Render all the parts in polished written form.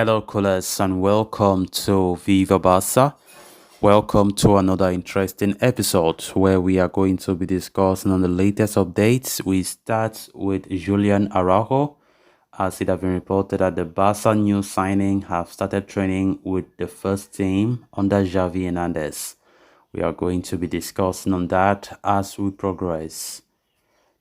Hello, callers, and welcome to Viva Barca. Welcome to another interesting episode where we are going to be discussing on the latest updates. We start with Julian Araujo, as it has been reported that the Barca new signing have started training with the first team under Xavi Hernandez. We are going to be discussing on that as we progress.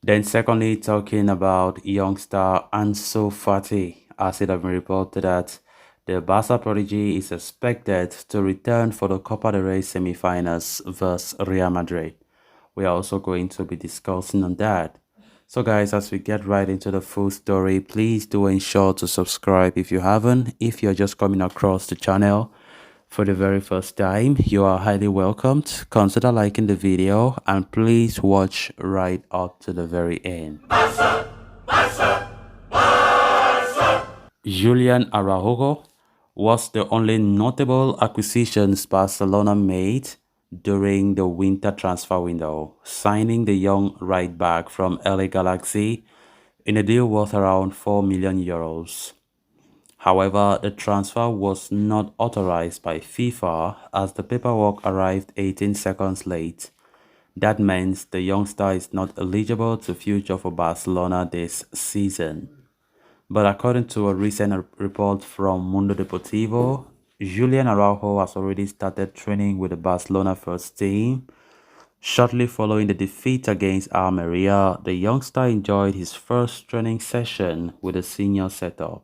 Then secondly, talking about youngster Ansu Fati, as it has been reported that the Barca prodigy is expected to return for the Copa del Rey semi-finals versus Real Madrid. We are also going to be discussing on that. So guys, as we get right into the full story, please do ensure to subscribe if you haven't. If you're just coming across the channel for the very first time, you are highly welcomed. Consider liking the video and please watch right up to the very end. Julian Araujo was the only notable acquisitions Barcelona made during the winter transfer window, signing the young right back from LA Galaxy in a deal worth around 4 million euros. However, the transfer was not authorized by FIFA as the paperwork arrived 18 seconds late. That means the youngster is not eligible to feature for Barcelona this season. But according to a recent report from Mundo Deportivo, Julian Araujo has already started training with the Barcelona first team. Shortly following the defeat against Almeria, the youngster enjoyed his first training session with the senior setup.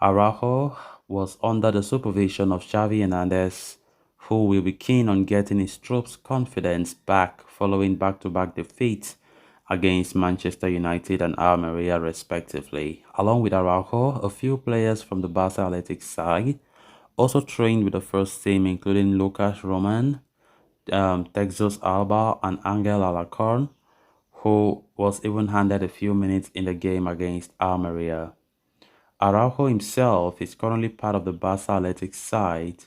Araujo was under the supervision of Xavi Hernandez, who will be keen on getting his troops' confidence back following back-to-back defeats against Manchester United and Almeria respectively. Along with Araujo, a few players from the Barca Athletics side also trained with the first team, including Lucas Roman, Texas Alba, and Angel Alarcon, who was even handed a few minutes in the game against Almeria. Araujo himself is currently part of the Barca Athletics side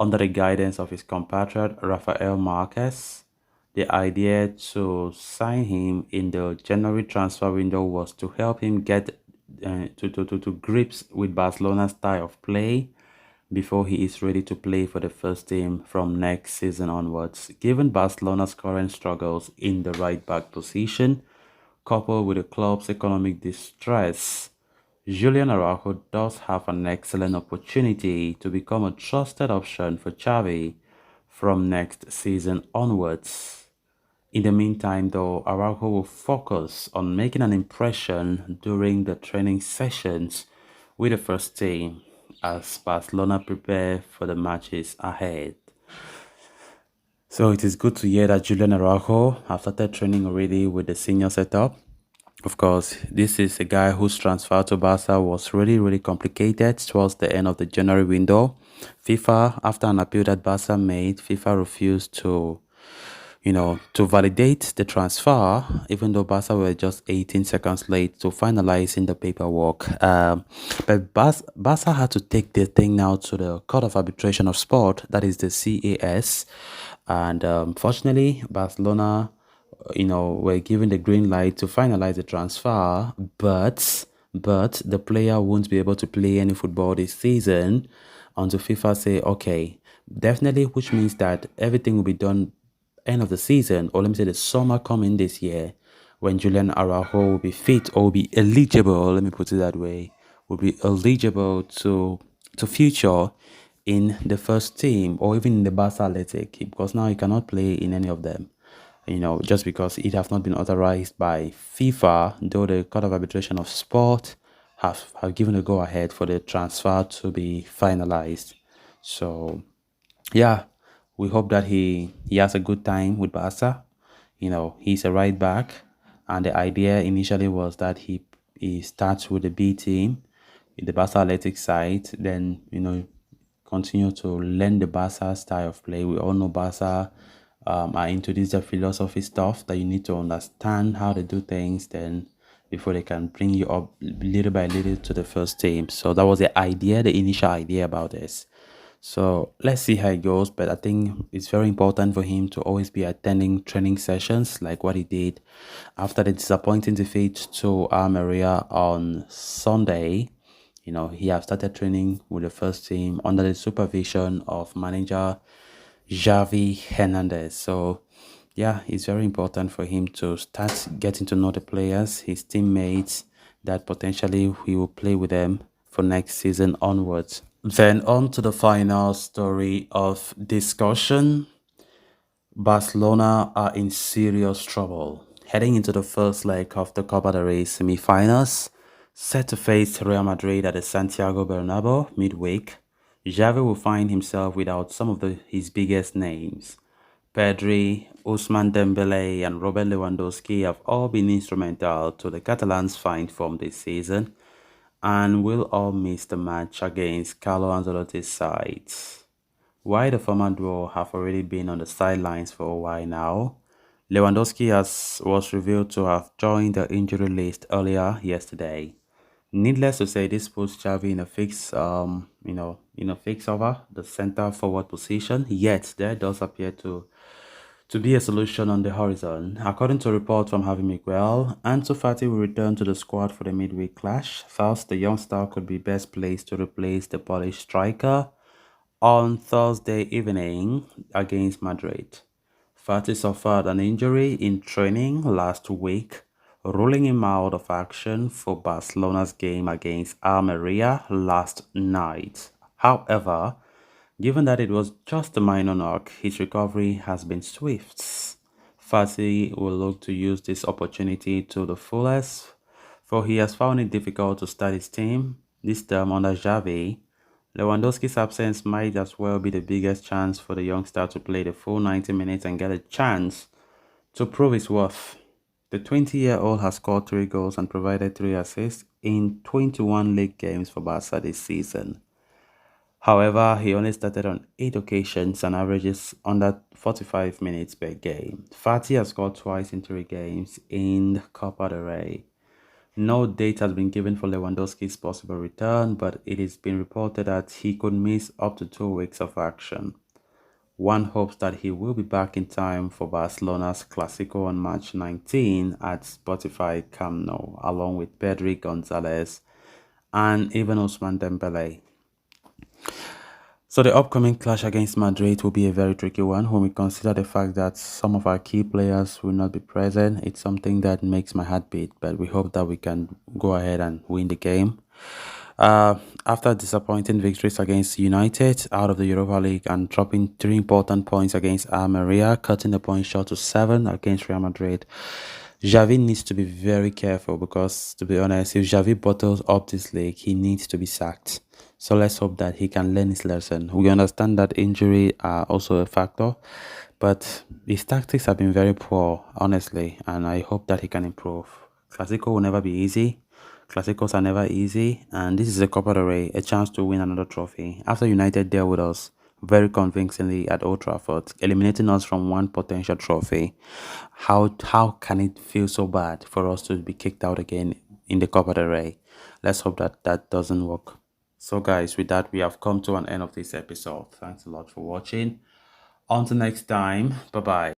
under the guidance of his compatriot Rafael Marquez. The idea to sign him in the January transfer window was to help him get to grips with Barcelona's style of play before he is ready to play for the first team from next season onwards. Given Barcelona's current struggles in the right back position, coupled with the club's economic distress, Julian Araujo does have an excellent opportunity to become a trusted option for Xavi from next season onwards. In the meantime, though, Araujo will focus on making an impression during the training sessions with the first team as Barcelona prepare for the matches ahead. So it is good to hear that Julian Araujo have started training already with the senior setup. Of course, this is a guy whose transfer to Barca was really complicated towards the end of the January window. FIFA, after an appeal that Barca made, FIFA refused to validate the transfer, even though Barca were just 18 seconds late to finalizing the paperwork. But Barca had to take the thing now to the Court of Arbitration of Sport, that is the CAS. And fortunately, Barcelona, were given the green light to finalize the transfer, but the player won't be able to play any football this season until FIFA say, okay, definitely, which means that everything will be done end of the season, or let me say the summer coming this year, when Julian Araujo will be fit or will be eligible, let me put it that way, will be eligible to feature in the first team or even in the Barca Athletic, because now he cannot play in any of them, just because it has not been authorized by FIFA, though the Court of Arbitration of Sport have given a go-ahead for the transfer to be finalized. So, yeah, we hope that he has a good time with Barca. He's a right back, and the idea initially was that he starts with the B team, in the Barca Athletic side, then, continue to learn the Barca style of play. We all know Barca are into this philosophy stuff that you need to understand how they do things, then before they can bring you up little by little to the first team. So that was the idea, the initial idea about this. So let's see how it goes, but I think it's very important for him to always be attending training sessions like what he did after the disappointing defeat to Almeria on Sunday. He have started training with the first team under the supervision of manager Javi Hernandez. So, yeah, it's very important for him to start getting to know the players, his teammates, that potentially he will play with them for next season onwards. Then on to the final story of discussion. Barcelona are in serious trouble. Heading into the first leg of the Copa del Rey semi-finals, set to face Real Madrid at the Santiago Bernabeu midweek, Xavi will find himself without some of his biggest names. Pedri, Ousmane Dembele and Robert Lewandowski have all been instrumental to the Catalans' fine form this season and will all miss the match against Carlo Ancelotti's side. While the former duo have already been on the sidelines for a while now, Lewandowski was revealed to have joined the injury list earlier yesterday. Needless to say, this puts Xavi in a fix over the center forward position. Yet there does appear to be a solution on the horizon. According to reports from Javi Miguel, Ansu Fati will return to the squad for the midweek clash. Thus, the young star could be best placed to replace the Polish striker on Thursday evening against Madrid. Fati suffered an injury in training last week, ruling him out of action for Barcelona's game against Almeria last night. However, given that it was just a minor knock, his recovery has been swift. Fati will look to use this opportunity to the fullest, for he has found it difficult to start his team this term under Xavi. Lewandowski's absence might as well be the biggest chance for the youngster to play the full 90 minutes and get a chance to prove his worth. The 20-year-old has scored 3 goals and provided 3 assists in 21 league games for Barca this season. However, he only started on 8 occasions and averages under 45 minutes per game. Fati has scored twice in 3 games in the Copa del Rey. No date has been given for Lewandowski's possible return, but it has been reported that he could miss up to 2 weeks of action. One hopes that he will be back in time for Barcelona's Clásico on March 19 at Spotify Camp Nou, along with Pedri Gonzalez and even Ousmane Dembele. So the upcoming clash against Madrid will be a very tricky one when we consider the fact that some of our key players will not be present. It's something that makes my heart beat, but we hope that we can go ahead and win the game. After disappointing victories against United out of the Europa League and dropping 3 important points against Almeria, cutting the point short to 7 against Real Madrid, Xavi needs to be very careful because, to be honest, if Xavi bottles up this league, he needs to be sacked. So let's hope that he can learn his lesson. We understand that injury are also a factor, but his tactics have been very poor, honestly, and I hope that he can improve. Clasico will never be easy. Clásicos are never easy, and this is a Copa del Rey, a chance to win another trophy. After United dealt with us very convincingly at Old Trafford, eliminating us from one potential trophy, how can it feel so bad for us to be kicked out again in the Copa del Rey? Let's hope that that doesn't work. So guys, with that, we have come to an end of this episode. Thanks a lot for watching. Until next time, bye-bye.